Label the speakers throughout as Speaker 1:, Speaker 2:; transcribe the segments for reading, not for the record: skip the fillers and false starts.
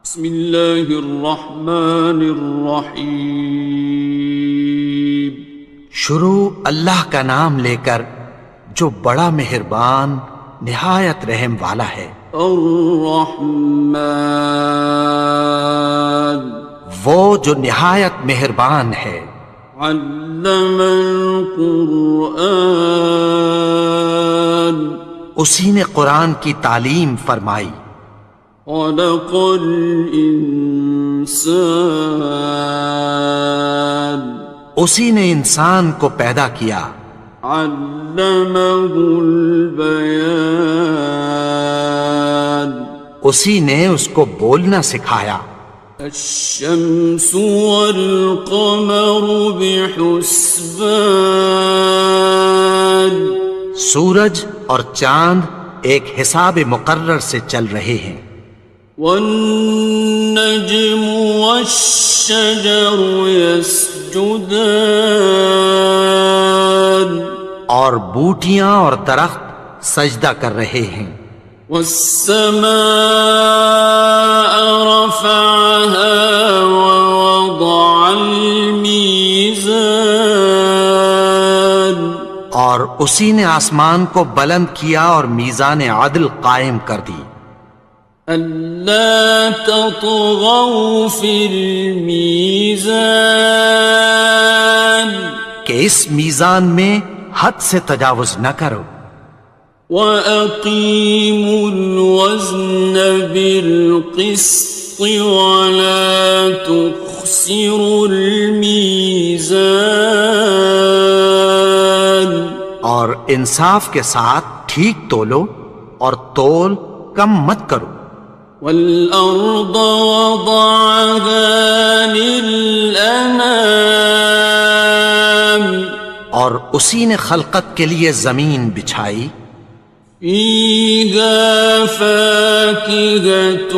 Speaker 1: بسم اللہ الرحمن الرحیم۔
Speaker 2: شروع اللہ کا نام لے کر جو بڑا مہربان نہایت رحم والا ہے۔
Speaker 1: الرحمن،
Speaker 2: وہ جو نہایت مہربان ہے۔
Speaker 1: علم القرآن،
Speaker 2: اسی نے قرآن کی تعلیم فرمائی۔
Speaker 1: خلق الانسان،
Speaker 2: اسی نے انسان کو پیدا کیا۔
Speaker 1: علمہ البیان،
Speaker 2: اسی نے اس کو بولنا سکھایا۔
Speaker 1: الشمس والقمر بحسبان،
Speaker 2: سورج اور چاند ایک حساب مقرر سے چل رہے ہیں۔
Speaker 1: والنجم والشجر يسجدان،
Speaker 2: اور بوٹیاں اور درخت سجدہ کر رہے ہیں۔
Speaker 1: والسماء رفعها ووضع الميزان،
Speaker 2: اور اسی نے آسمان کو بلند کیا اور میزان عدل قائم کر دی۔
Speaker 1: ألا تطغوا في الميزان،
Speaker 2: کہ اس میزان میں حد سے تجاوز نہ کرو۔
Speaker 1: وَأَقِيمُوا الْوَزْنَ بِالْقِسْطِ وَلَا تُخْسِرُوا الْمِيزَانَ،
Speaker 2: اور انصاف کے ساتھ ٹھیک تولو اور تول کم مت کرو۔
Speaker 1: وَالْأَرْضَ وَضَعَهَا لِلْأَنَامِ،
Speaker 2: اور اسی نے خلقت کے لیے زمین بچھائی۔
Speaker 1: فِيهَا فَاكِهَةٌ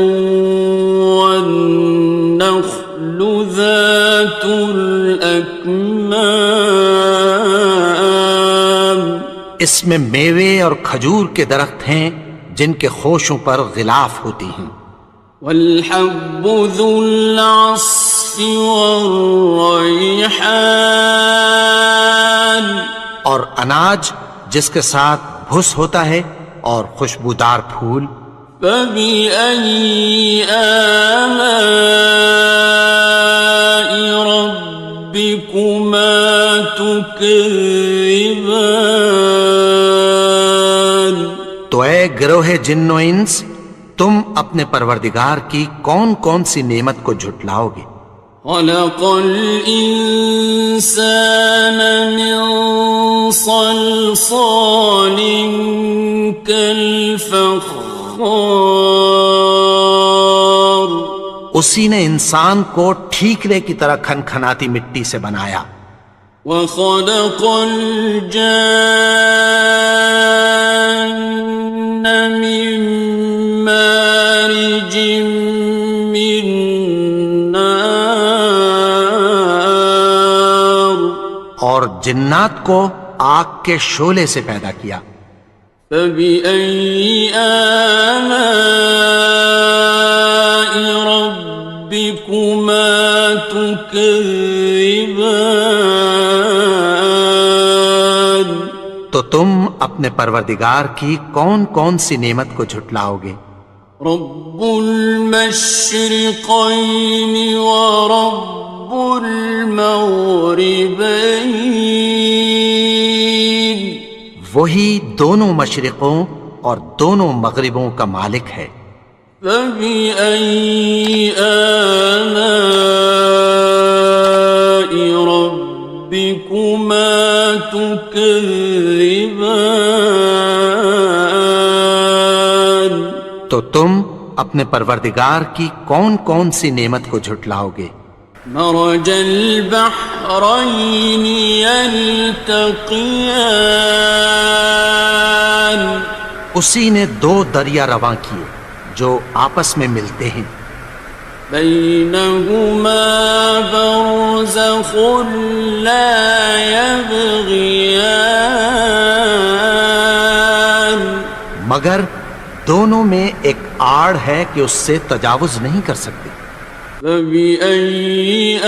Speaker 1: وَالنَّخْلُ ذَاتُ الْأَكْمَامِ،
Speaker 2: اس میں میوے اور کھجور کے درخت ہیں جن کے خوشوں پر غلاف ہوتی ہیں۔
Speaker 1: وَالْحَبُّ ذُو الْعَصْفِ وَالرَّيْحَانِ،
Speaker 2: اور اناج جس کے ساتھ بھس ہوتا ہے اور خوشبودار پھول۔
Speaker 1: فَبِأَيِّ آلَاءِ رَبِّكُمَا تُكَذِّبَانِ،
Speaker 2: تو اے گروہ جن و انس، تم اپنے پروردگار کی کون کون سی نعمت کو جھٹلاؤ گے؟
Speaker 1: خَلَقَ الْإِنسَانَ مِنْ صَلْصَالٍ كَالْفَخَّارِ،
Speaker 2: اسی نے انسان کو ٹھیکرے کی طرح کھنکھناتی مٹی سے بنایا۔
Speaker 1: وَخَلَقَ الْجَانَّ مِن مَّارِجٍ مِّن نَّارٍ،
Speaker 2: اور جنات کو آگ کے شعلے سے پیدا کیا۔
Speaker 1: فَبِأَيِّ آلَاءِ رَبِّكُمَا تُكَذِّبَانِ،
Speaker 2: تو تم اپنے پروردگار کی کون کون سی نعمت کو جھٹلاؤ گے؟
Speaker 1: رب المشرقین ورب المغربین،
Speaker 2: وہی دونوں مشرقوں اور دونوں مغربوں کا مالک ہے۔
Speaker 1: فَبِأَيِّ آلَاءِ رَبِّكُمَا تُكَذِّبَانِ،
Speaker 2: تو تم اپنے پروردگار کی کون کون سی نعمت کو جھٹلاؤ گے؟
Speaker 1: مرج البحرین یلتقیان،
Speaker 2: اسی نے دو دریا رواں کیے جو آپس میں ملتے ہیں۔
Speaker 1: بینہما برزخ لا یبغیان،
Speaker 2: مگر دونوں میں ایک آڑ ہے کہ اس سے تجاوز نہیں کر سکتے۔
Speaker 1: فبأي آلاء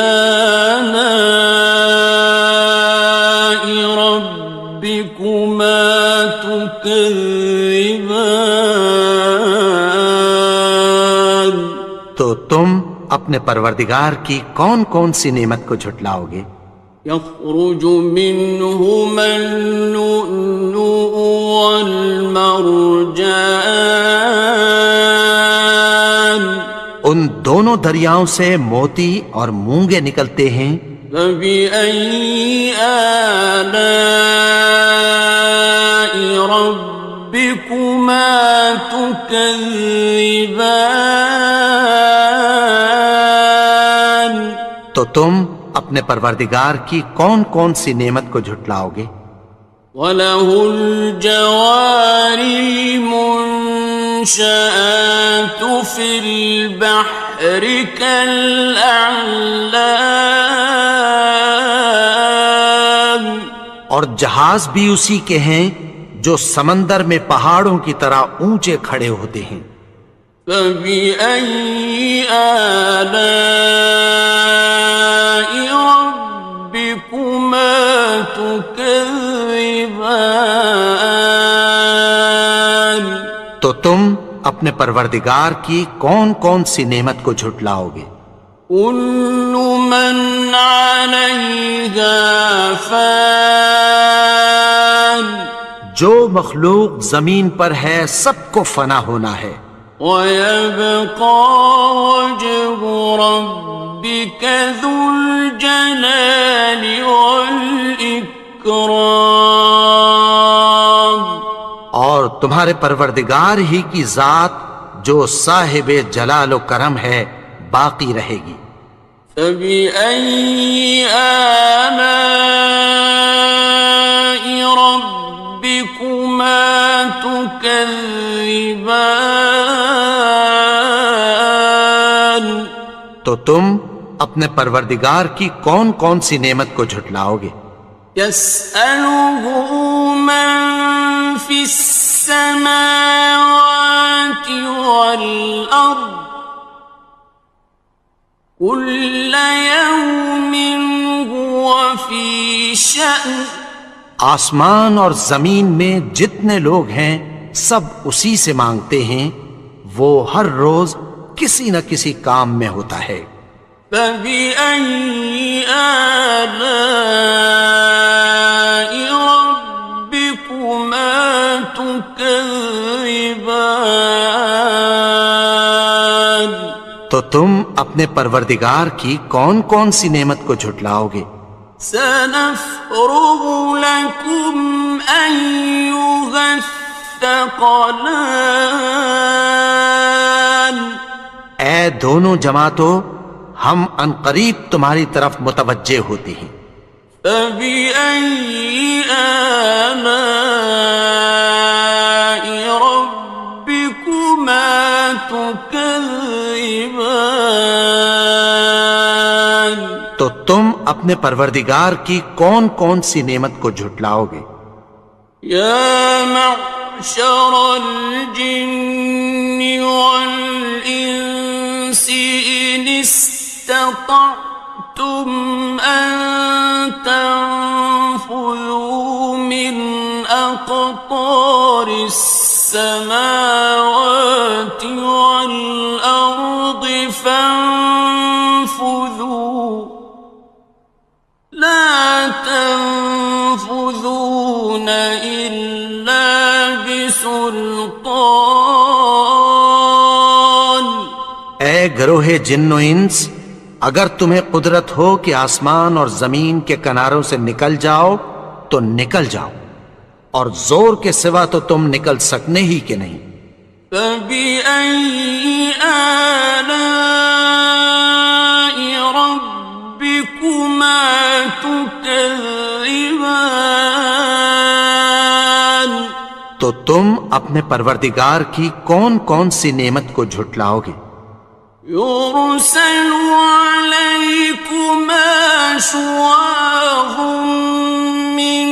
Speaker 1: ربكما تكذبان؟
Speaker 2: تو تم اپنے پروردگار کی کون کون سی نعمت کو جھٹلاؤ گے؟
Speaker 1: يخرج منهما اللؤلؤ والمرجان،
Speaker 2: ان دونوں دریاؤں سے موتی اور مونگے نکلتے ہیں۔
Speaker 1: فبأي آلاء ربكما تكذبان؟
Speaker 2: تو تم اپنے پروردگار کی کون کون سی نعمت کو جھٹلاؤ گے؟
Speaker 1: وَلَهُ الْجَوَارِ الْمُنشَآتُ فِي الْبَحْرِ كَالْأَعْلَامِ،
Speaker 2: اور جہاز بھی اسی کے ہیں جو سمندر میں پہاڑوں کی طرح اونچے کھڑے ہوتے ہیں۔
Speaker 1: فَبِأَيِّ آلَاءِ رَبِّكُمَا تُكَذِّبَانِ؟
Speaker 2: تو تم اپنے پروردگار کی کون کون سی نعمت کو جھٹلاؤ گے؟
Speaker 1: كُلُّ مَنْ عَلَيْهَا فَانٍ،
Speaker 2: جو مخلوق زمین پر ہے سب کو فنا ہونا ہے۔
Speaker 1: وَيَبْقَى وَجْهُ رَبِّكَ ذُو الْجَلَالِ وَالْإِكْرَامِ،
Speaker 2: اور تمہارے پروردگار ہی کی ذات جو صاحب جلال و کرم ہے باقی رہے گی۔
Speaker 1: فَبِأَيِّ آلَاءِ رَبِّكُمَا تُكَذِّبَانِ؟
Speaker 2: تو تم اپنے پروردگار کی کون کون سی نعمت کو جھٹلاؤ گے؟
Speaker 1: يَسْأَلُهُ مَن فِي السَّمَاوَاتِ وَالْأَرْضِ كُلَّ يَوْمٍ هُوَ فِي شَأْنٍ،
Speaker 2: آسمان اور زمین میں جتنے لوگ ہیں سب اسی سے مانگتے ہیں، وہ ہر روز کسی نہ کسی کام میں ہوتا ہے۔
Speaker 1: فَبِأَيِّ آلَاءِ رَبِّكُمَا تُكَذِّبَانِ؟
Speaker 2: تو تم اپنے پروردگار کی کون کون سی نعمت کو جھٹلاؤ گے؟
Speaker 1: سَنَفْرُغُ لَكُمْ أَيُّهَ الثَّقَلَانِ،
Speaker 2: اے دونوں جماعتوں، ہم عنقریب تمہاری طرف متوجہ ہوتے ہیں۔
Speaker 1: فَبِأَيِّ آلَاءِ رَبِّكُمَا تُكَذِّبَانِ؟
Speaker 2: تو تم اپنے پروردگار کی کون کون سی نعمت کو جھٹلاؤ گے؟
Speaker 1: يَا مَعْشَرَ الْجِنِّ وَالْإِنسِ إِنِ اسْتَطَعْتُمْ أَن تَنفُذُوا مِنْ أَقْطَارِ السَّمَاوَاتِ وَالْأَرْضِ فَانفُذُوا لَا تَنفُذُونَ إِلَّا بِسُلْطَانٍ۔
Speaker 2: اے گروہ جن و انس، اگر تمہیں قدرت ہو کہ آسمان اور زمین کے کناروں سے نکل جاؤ تو نکل جاؤ، اور زور کے سوا تو تم نکل سکنے ہی کہ نہیں۔
Speaker 1: فَبِأَيِّ آلَاءِ رَبِّكُمَا تُكَذِّبَانِ؟
Speaker 2: تو تم اپنے پروردگار کی کون کون سی نعمت کو جھٹلاؤ گے؟
Speaker 1: يُرْسَلُ عَلَيْكُمَا شُوَاظٌ مِّن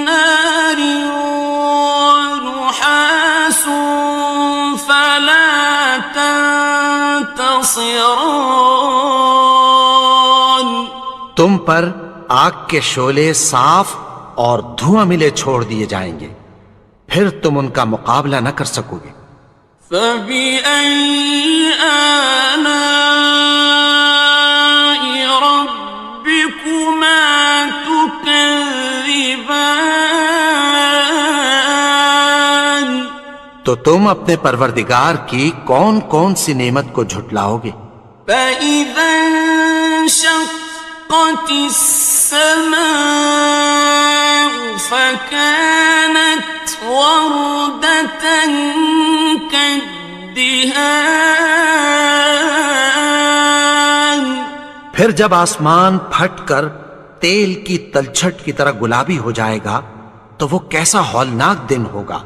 Speaker 1: نَّارٍ وَنُحَاسٌ ينتصران.
Speaker 2: تم پر آگ کے شعلے صاف اور دھواں ملے چھوڑ دیے جائیں گے، پھر تم ان کا مقابلہ نہ کر سکو گے۔
Speaker 1: فبأي آلاء ربكما تكذبان.
Speaker 2: تو تم اپنے پروردگار کی کون کون سی نعمت کو جھٹلاؤ گے؟
Speaker 1: فإذا انشقت السماء فكانت وردة كالدهان.
Speaker 2: پھر جب آسمان پھٹ کر تیل کی تلچھٹ کی طرح گلابی ہو جائے گا تو وہ کیسا ہولناک دن ہوگا۔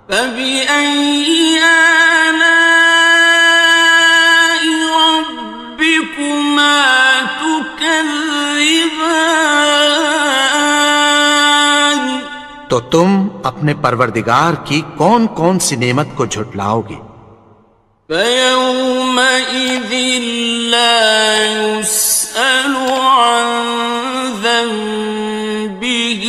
Speaker 1: فبأي آلاء ربكما تكذبان.
Speaker 2: تو تم اپنے پروردگار کی کون کون سی نعمت کو جھٹلاؤ گے؟
Speaker 1: فيومئذ لا يسأل عن ذنبه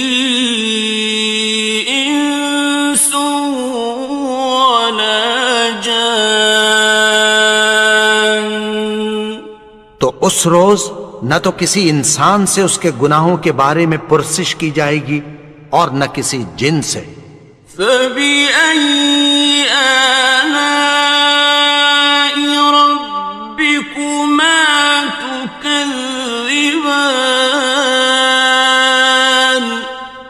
Speaker 1: إنس ولا جان.
Speaker 2: تو اس روز نہ تو کسی انسان سے اس کے گناہوں کے بارے میں پرسش کی جائے گی اور نہ کسی جن سے۔
Speaker 1: فبأي آلاء ربكما تكذبان.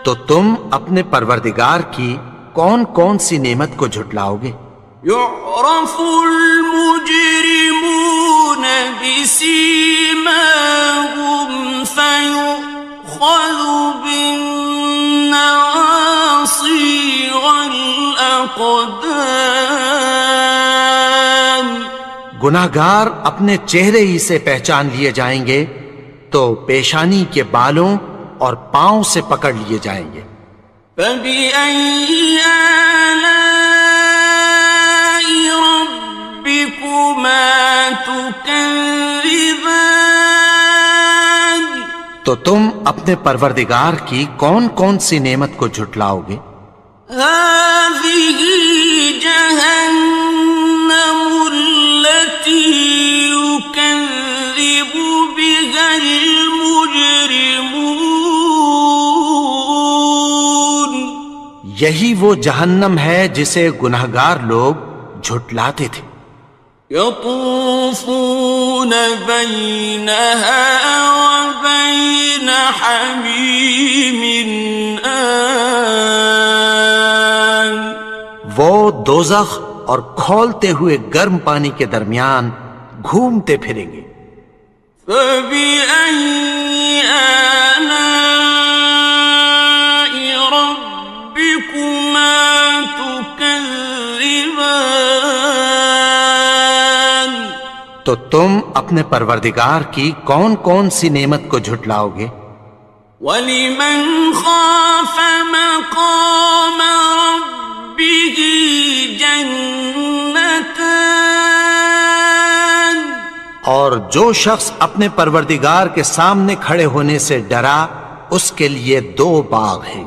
Speaker 2: تو تم اپنے پروردگار کی کون کون سی نعمت کو جھٹلاؤ گے؟
Speaker 1: يعرف المجرمون بسيماهم فيؤخذ بالنواصي والأقدام.
Speaker 2: گناہگار اپنے چہرے ہی سے پہچان لیے جائیں گے تو پیشانی کے بالوں اور پاؤں سے پکڑ لیے جائیں گے۔
Speaker 1: فبأي آلاء ربكما تكذبان.
Speaker 2: تو تم اپنے پروردگار کی کون کون سی نعمت کو جھٹلاؤ گے؟
Speaker 1: هذه جهنم التي يكذب بها المجرمون.
Speaker 2: یہی وہ جہنم ہے جسے گناہگار لوگ جھٹلاتے تھے۔
Speaker 1: يطوفون بينها وبين حميم آن.
Speaker 2: وہ دوزخ اور کھولتے ہوئے گرم پانی کے درمیان گھومتے پھریں گے۔
Speaker 1: فبأي آلاء ربكما تكذبان.
Speaker 2: تو تم اپنے پروردگار کی کون کون سی نعمت کو جھٹلاؤ گے؟
Speaker 1: وَلِمَنْ خَافَ مَقَامَ رَبِّهِ جَنَّتَانِ.
Speaker 2: اور جو شخص اپنے پروردگار کے سامنے کھڑے ہونے سے ڈرا اس کے لیے 2 باغ ہیں۔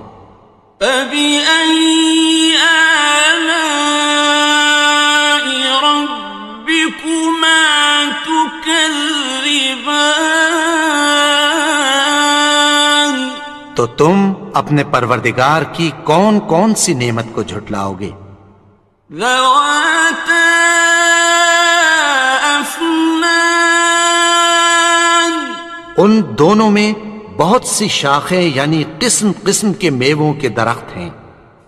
Speaker 1: فَبِأَيِّ آلَاءِ رَبِّكُمَا تُكَذِّبَانِ.
Speaker 2: تو تم اپنے پروردگار کی کون کون سی نعمت کو جھٹلاؤ گے؟
Speaker 1: ذَوَاتَا أَفْنَانٍ.
Speaker 2: ان دونوں میں بہت سی شاخیں یعنی قسم قسم کے میووں کے درخت ہیں۔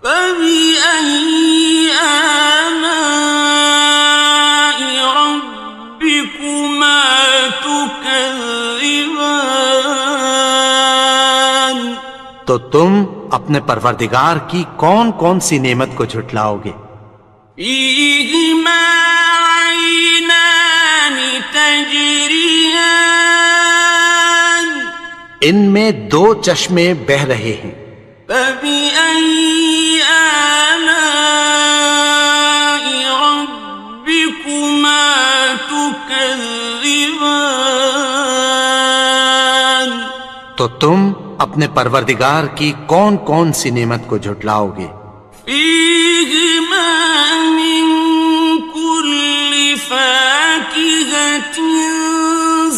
Speaker 1: فَبِأَيِّ آلَاءِ رَبِّكُمَا تُكَذِّبَانِ.
Speaker 2: تو تم اپنے پروردگار کی کون کون سی نعمت کو جھٹلاؤ گے؟
Speaker 1: فِيهِمَا عَيْنَانِ تَجْرِيَانِ.
Speaker 2: ان میں 2 چشمے بہہ رہے ہیں۔
Speaker 1: فَبِأَيِّ آلَاءِ رَبِّكُمَا تُكَذِّبَانِ. تكذبان
Speaker 2: تو تم اپنے پروردگار کی کون کون سی نعمت کو جھٹلاؤ گے؟
Speaker 1: فيهما من كل فاكهة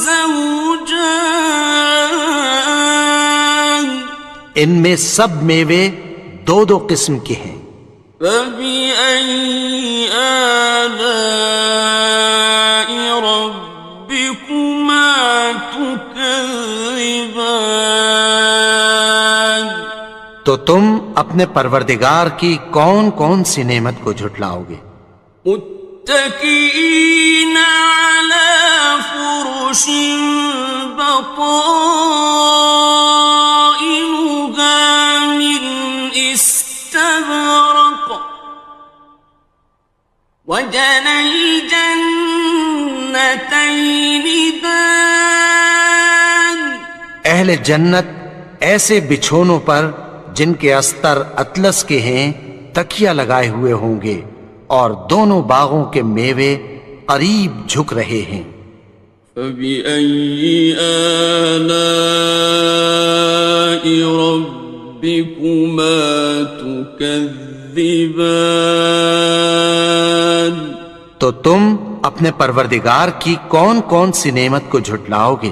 Speaker 1: زوجان
Speaker 2: ان میں سب میوے دو دو قسم کے ہیں۔
Speaker 1: فبأي آلاء ربكما تكذبان
Speaker 2: تو تم اپنے پروردگار کی کون کون سی نعمت کو جھٹلاؤ گے؟
Speaker 1: متكئين على فرش بطائنها من استبرق وجنى الجنتين دان
Speaker 2: اہل جنت ایسے بچھونوں پر جن کے استر اطلس کے ہیں تکیہ لگائے ہوئے ہوں گے، اور دونوں باغوں کے میوے قریب جھک رہے ہیں۔
Speaker 1: فبأي آلاء ربكما تكذبان
Speaker 2: تو تم اپنے پروردگار کی کون کون سی نعمت کو جھٹلاؤ گے؟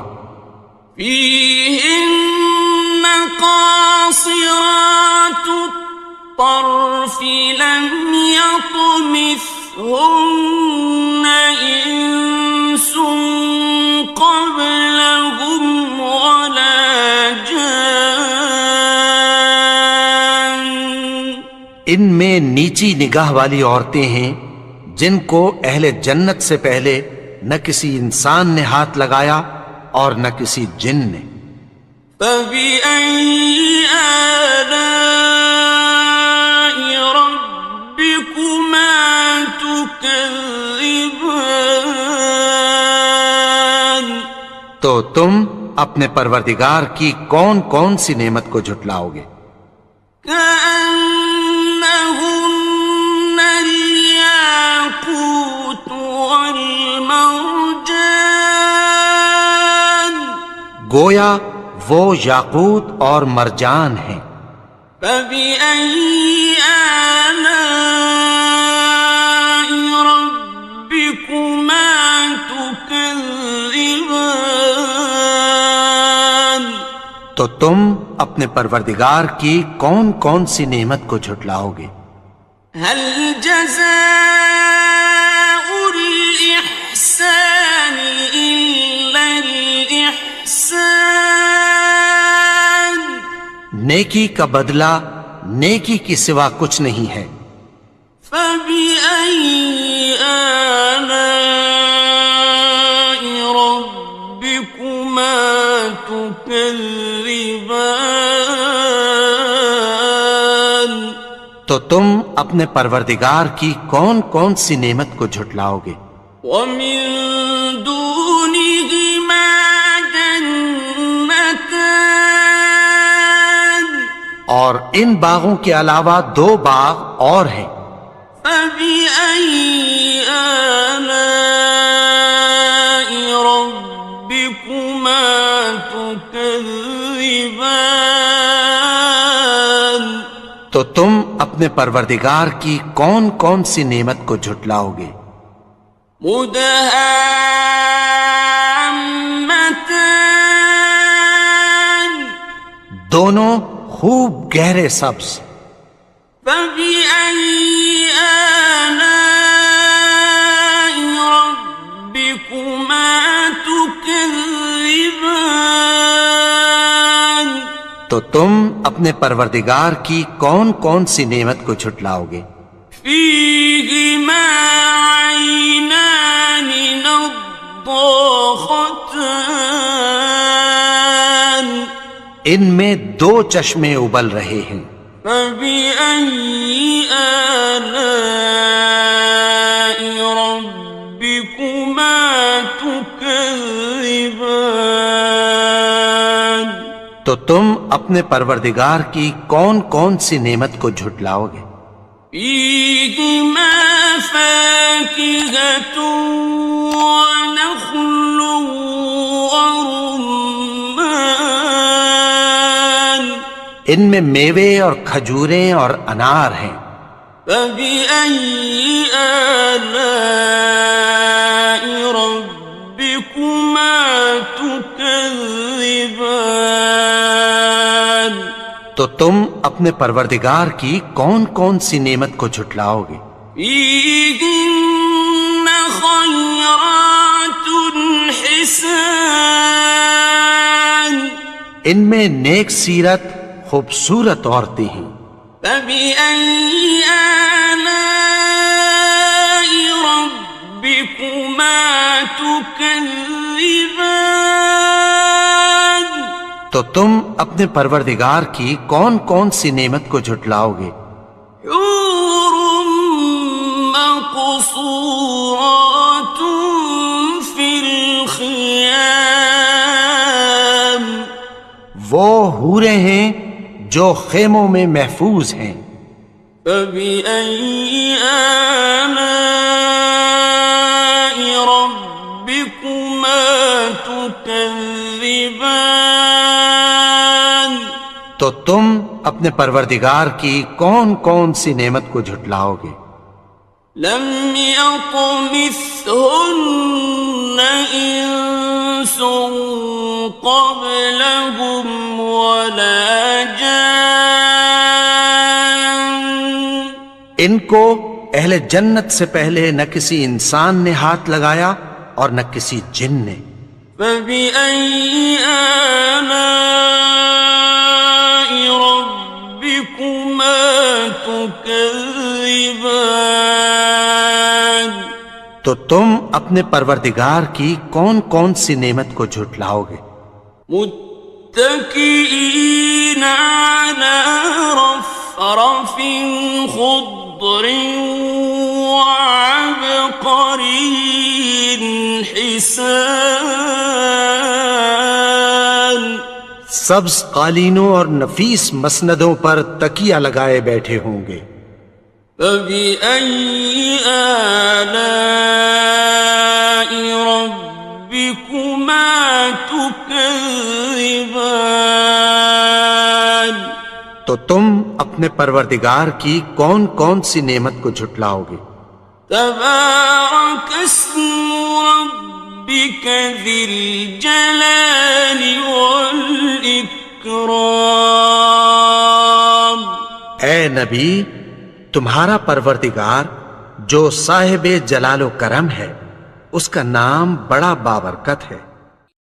Speaker 1: فيهن قاصرات الطرف لم يطمثهن إنس قبلهم ولا جان
Speaker 2: ان میں نیچی نگاہ والی عورتیں ہیں جن کو اہل جنت سے پہلے نہ کسی انسان نے ہاتھ لگایا اور نہ کسی جن نے۔
Speaker 1: فبأي آلاء ربكما تكذبان
Speaker 2: تو تم اپنے پروردگار کی کون کون سی نعمت کو جھٹلاؤ گے؟
Speaker 1: كأنهن الياقوت والمرجان
Speaker 2: گویا وہ یاقوت اور مرجان ہیں۔
Speaker 1: فبأي آلاء ربكما تكذبان
Speaker 2: تو تم اپنے پروردگار کی کون کون سی نعمت کو جھٹلاؤ گے؟
Speaker 1: هل جزاء الإحسان إلا الإحسان
Speaker 2: نیکی کا بدلہ نیکی کی سوا کچھ نہیں ہے۔
Speaker 1: فبأي آلاء ربكما تكذبان
Speaker 2: تو تم اپنے پروردگار کی کون کون سی نعمت کو جھٹلاؤ گے؟
Speaker 1: ومن دونهما جنتان
Speaker 2: اور ان باغوں کے علاوہ دو باغ اور ہیں۔
Speaker 1: فبأي آلاء ربكما تكذبان
Speaker 2: تو تم اپنے پروردگار کی کون کون سی نعمت کو جھٹلاؤ گے؟
Speaker 1: مدهامتان
Speaker 2: دونوں خوب گہرے سبز۔
Speaker 1: فبأي آلاء ربكما تكذبان
Speaker 2: تو تم اپنے پروردگار کی کون کون سی نعمت کو جھٹلاؤ گے؟
Speaker 1: فيهما عينان نضاختان
Speaker 2: ان میں دو چشمے ابل رہے ہیں۔
Speaker 1: فبأي آلاء ربكما تكذبان
Speaker 2: تو تم اپنے پروردگار کی کون کون سی نعمت کو جھٹلاؤ گے؟
Speaker 1: فيهما فاكهة ونخل ورمان
Speaker 2: ان میں میوے اور کھجوریں اور انار ہیں.
Speaker 1: فبأي آلاء ربكما تكذبان
Speaker 2: تو تم اپنے پروردگار کی کون کون سی نعمت کو جھٹلاؤ گے؟
Speaker 1: فيهن خيرات حسان
Speaker 2: ان میں نیک سیرت خوبصورت عورتیں ہیں.
Speaker 1: فبأي آلاء ربكما تكذبان
Speaker 2: تو تم اپنے پروردگار کی کون کون سی نعمت کو جھٹلاؤ گے؟
Speaker 1: حور مقصورات في الخيام
Speaker 2: وہ حوریں ہیں جو خیموں میں محفوظ ہیں.
Speaker 1: فبأي آلاء ربكما تكذبان
Speaker 2: تو تم اپنے پروردگار کی کون کون سی نعمت کو جھٹلاؤ گے؟
Speaker 1: لم يطمثهن إنس قبلهم ولا جان
Speaker 2: ان کو اہل جنت سے پہلے نہ کسی انسان نے ہاتھ لگایا اور نہ کسی جن نے.
Speaker 1: فبأي آلاء ربكما تكذبان
Speaker 2: تو تم اپنے پروردگار کی کون کون سی نعمت کو جھٹلاؤ گے؟
Speaker 1: متكئين على رفرف خضر وعبقري حسان
Speaker 2: سبز قالینوں اور نفیس مسندوں پر تکیہ لگائے بیٹھے ہوں گے.
Speaker 1: فبأي آلاء ربكما تكذبان
Speaker 2: تو تم اپنے پروردگار کی کون کون سی نعمت کو جھٹلاؤ گے؟
Speaker 1: تبارك اسم ربك ذي الجلال والإكرام
Speaker 2: اے نبی، تمہارا پروردگار جو صاحب جلال و کرم ہے، اس کا نام بڑا بابرکت ہے.